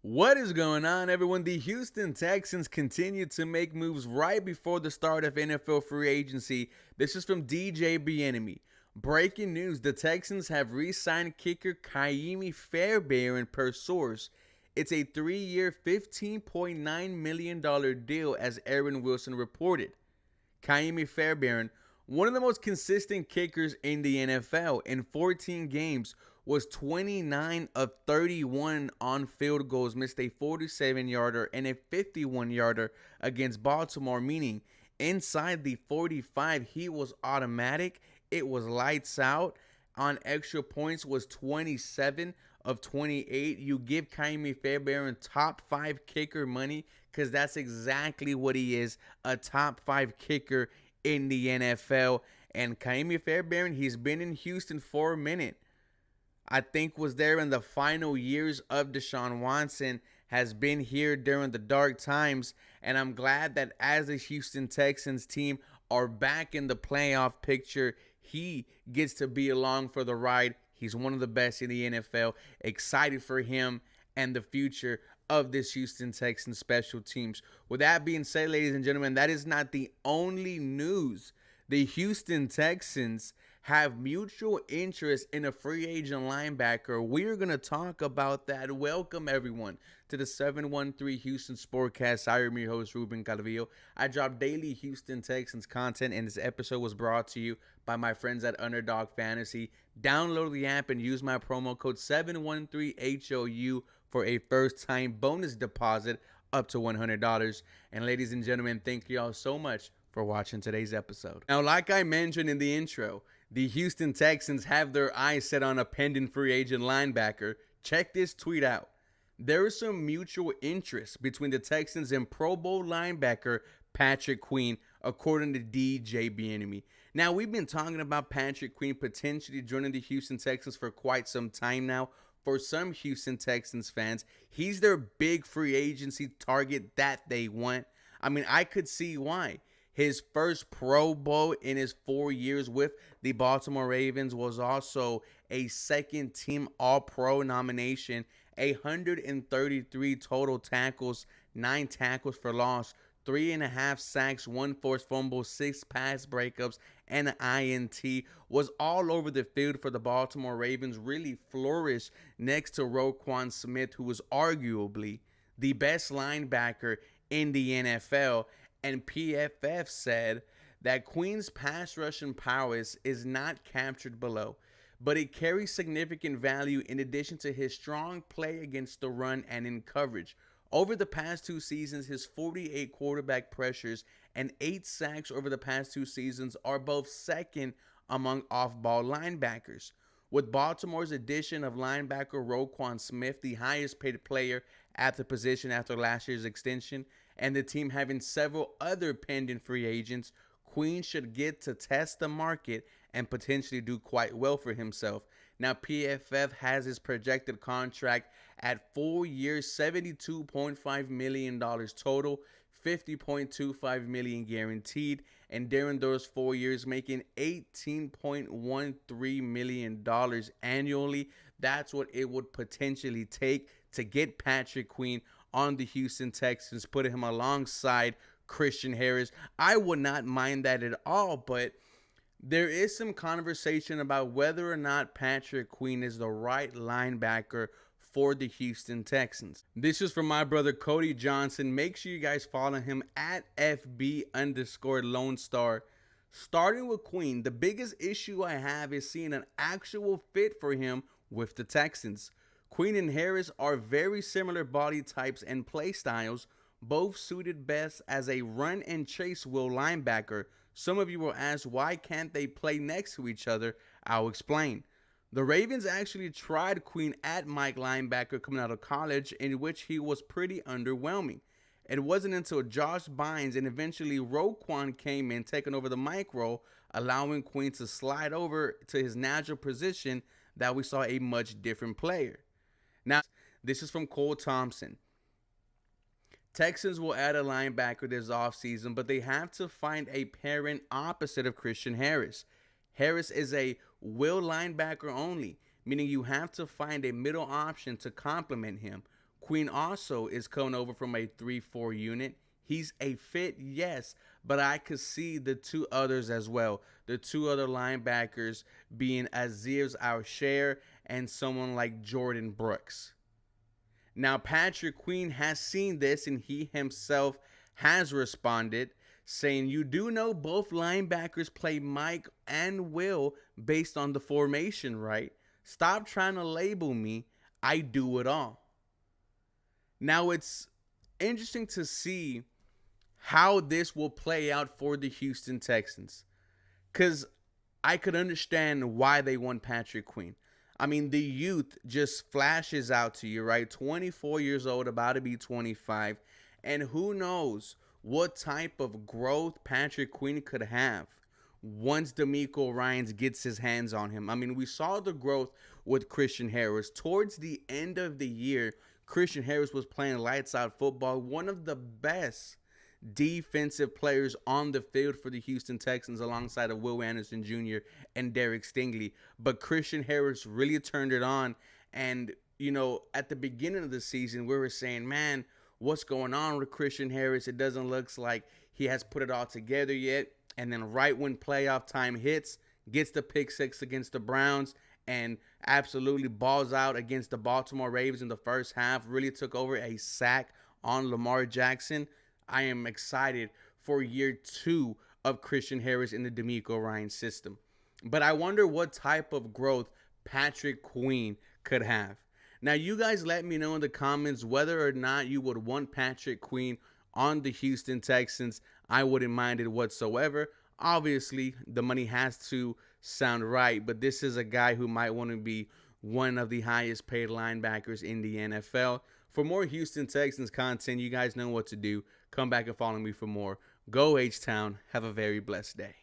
What is going on, everyone? The Houston Texans continue to make moves right before the start of NFL free agency. This is from DJ Bieniemy. Breaking news, the Texans have re-signed kicker Fairbairn per source. It's a 3-year, $15.9 million deal, as Aaron Wilson reported. Fairbairn, one of the most consistent kickers in the NFL, in 14 games, was 29 of 31 on field goals, missed a 47-yarder and a 51-yarder against Baltimore, meaning inside the 45, he was automatic. It was lights out. On extra points was 27 of 28. You give Fairbairn top 5 kicker money because that's exactly what he is, a top 5 kicker in the NFL. And Fairbairn, he's been in Houston for a minute. I think was there in the final years of Deshaun Watson, has been here during the dark times, and I'm glad that as the Houston Texans team are back in the playoff picture, he gets to be along for the ride. He's one of the best in the NFL. Excited for him and the future of this Houston Texans special teams. With that being said, ladies and gentlemen, that is not the only news. The Houston Texans have mutual interest in a free agent linebacker. We're going to talk about that. Welcome, everyone, to the 713 Houston Sportcast. I am your host, Ruben Calvillo. I drop daily Houston Texans content, and this episode was brought to you by my friends at Underdog Fantasy. Download the app and use my promo code 713HOU for a first-time bonus deposit up to $100. And ladies and gentlemen, thank you all so much for watching today's episode. Now, like I mentioned in the intro, the Houston Texans have their eyes set on a pending free agent linebacker. Check this tweet out. There is some mutual interest between the Texans and Pro Bowl linebacker Patrick Queen, according to DJ Bieniemy. Now, we've been talking about Patrick Queen potentially joining the Houston Texans for quite some time now. For some Houston Texans fans, he's their big free agency target that they want. I mean, I could see why. His first Pro Bowl in his 4 years with the Baltimore Ravens was also a second-team All-Pro nomination, 133 total tackles, 9 tackles for loss, 3.5 sacks, 1 forced fumble, 6 pass breakups, and an INT. Was all over the field for the Baltimore Ravens, really flourished next to Roquan Smith, who was arguably the best linebacker in the NFL. And PFF said that Queen's pass rushing prowess is not captured below, but it carries significant value in addition to his strong play against the run and in coverage. Over the past 2 seasons, his 48 quarterback pressures and 8 sacks over the past 2 seasons are both second among off-ball linebackers. With Baltimore's addition of linebacker Roquan Smith, the highest paid player at the position after last year's extension, and the team having several other pending free agents, Queen should get to test the market and potentially do quite well for himself. Now, PFF has his projected contract at 4 years, $72.5 million total, $50.25 million guaranteed, and during those 4 years, making $18.13 million annually. That's what it would potentially take to get Patrick Queen on the Houston Texans, putting him alongside Christian Harris. I would not mind that at all, but there is some conversation about whether or not Patrick Queen is the right linebacker for the Houston Texans. This is from my brother Cody Johnson. Make sure you guys follow him at FB_Lone Star. Starting with Queen, the biggest issue I have is seeing an actual fit for him with the Texans. Queen and Harris are very similar body types and play styles, both suited best as a run and chase will linebacker. Some of you will ask, why can't they play next to each other? I'll explain. The Ravens actually tried Queen at Mike linebacker coming out of college, in which he was pretty underwhelming. It wasn't until Josh Bynes and eventually Roquan came in, taking over the Mike role, allowing Queen to slide over to his natural position, that we saw a much different player. Now, this is from Cole Thompson. Texans will add a linebacker this offseason, but they have to find a pairing opposite of Christian Harris. Harris is a will linebacker only, meaning you have to find a middle option to complement him. Queen also is coming over from a 3-4 unit. He's a fit, yes, but I could see the two others as well. The two other linebackers being Aziz Al-Share and someone like Jordan Brooks. Now, Patrick Queen has seen this, and he himself has responded, saying, "You do know both linebackers play Mike and Will based on the formation, right? Stop trying to label me. I do it all." Now, it's interesting to see how this will play out for the Houston Texans, because I could understand why they want Patrick Queen. I mean, the youth just flashes out to you, right? 24 years old, about to be 25. And who knows what type of growth Patrick Queen could have once DeMeco Ryans gets his hands on him. I mean, we saw the growth with Christian Harris. Towards the end of the year, Christian Harris was playing lights out football, one of the best defensive players on the field for the Houston Texans, alongside of Will Anderson Jr. and Derek Stingley. But Christian Harris really turned it on. And, you know, at the beginning of the season, we were saying, man, what's going on with Christian Harris? It doesn't look like he has put it all together yet. And then right when playoff time hits, gets the pick six against the Browns and absolutely balls out against the Baltimore Ravens in the first half. Really took over a sack on Lamar Jackson. I am excited for year 2 of Christian Harris in the DeMeco Ryans system. But I wonder what type of growth Patrick Queen could have. Now, you guys let me know in the comments whether or not you would want Patrick Queen on the Houston Texans. I wouldn't mind it whatsoever. Obviously, the money has to sound right, but this is a guy who might want to be one of the highest paid linebackers in the NFL. For more Houston Texans content, you guys know what to do. Come back and follow me for more. Go H-Town. Have a very blessed day.